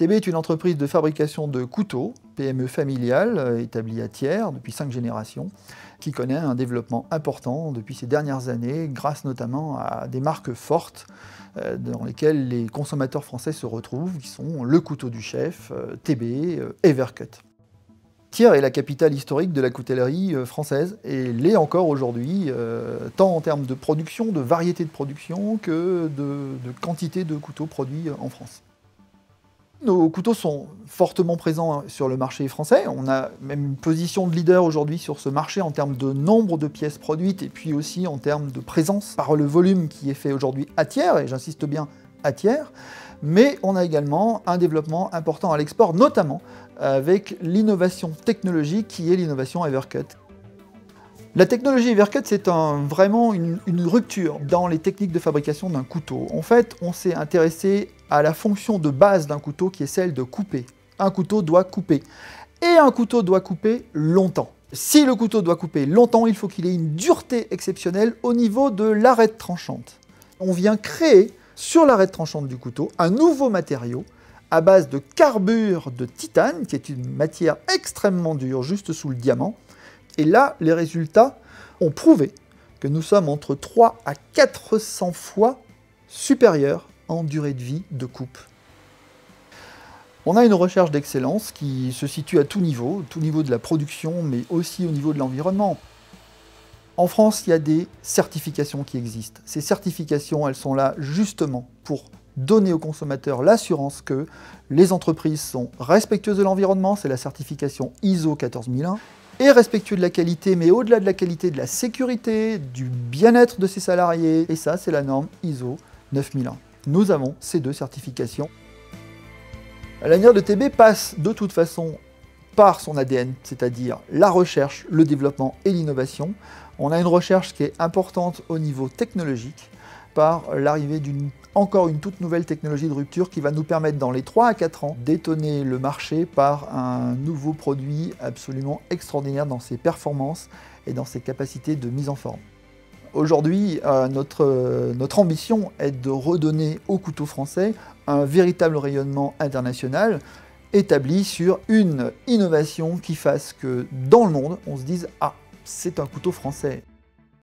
TB est une entreprise de fabrication de couteaux, PME familiale, établie à Thiers depuis 5 générations, qui connaît un développement important depuis ces dernières années, grâce notamment à des marques fortes dans lesquelles les consommateurs français se retrouvent, qui sont le couteau du chef, TB, Evercut. Thiers est la capitale historique de la coutellerie française et l'est encore aujourd'hui, tant en termes de production, de variété de production, que de quantité de couteaux produits en France. Nos couteaux sont fortement présents sur le marché français. On a même une position de leader aujourd'hui sur ce marché en termes de nombre de pièces produites et puis aussi en termes de présence par le volume qui est fait aujourd'hui à Thiers, et j'insiste bien à Thiers. Mais on a également un développement important à l'export, notamment avec l'innovation technologique qui est l'innovation Evercut. La technologie Evercut, c'est vraiment une rupture dans les techniques de fabrication d'un couteau. En fait, on s'est intéressé à la fonction de base d'un couteau qui est celle de couper. Un couteau doit couper. Et un couteau doit couper longtemps. Si le couteau doit couper longtemps, il faut qu'il ait une dureté exceptionnelle au niveau de l'arête tranchante. On vient créer sur l'arête tranchante du couteau un nouveau matériau à base de carbure de titane, qui est une matière extrêmement dure, juste sous le diamant. Et là, les résultats ont prouvé que nous sommes entre 3 à 400 fois supérieurs en durée de vie de coupe. On a une recherche d'excellence qui se situe à tout niveau de la production, mais aussi au niveau de l'environnement. En France, il y a des certifications qui existent. Ces certifications, elles sont là justement pour donner aux consommateurs l'assurance que les entreprises sont respectueuses de l'environnement, c'est la certification ISO 14001, et respectueux de la qualité, mais au-delà de la qualité, de la sécurité, du bien-être de ses salariés, et ça, c'est la norme ISO 9001. Nous avons ces 2 certifications. L'avenir de TB passe de toute façon par son ADN, c'est-à-dire la recherche, le développement et l'innovation. On a une recherche qui est importante au niveau technologique, par l'arrivée encore une toute nouvelle technologie de rupture qui va nous permettre dans les 3 à 4 ans d'étonner le marché par un nouveau produit absolument extraordinaire dans ses performances et dans ses capacités de mise en forme. Aujourd'hui, notre ambition est de redonner au couteau français un véritable rayonnement international établi sur une innovation qui fasse que dans le monde, on se dise « Ah, c'est un couteau français ».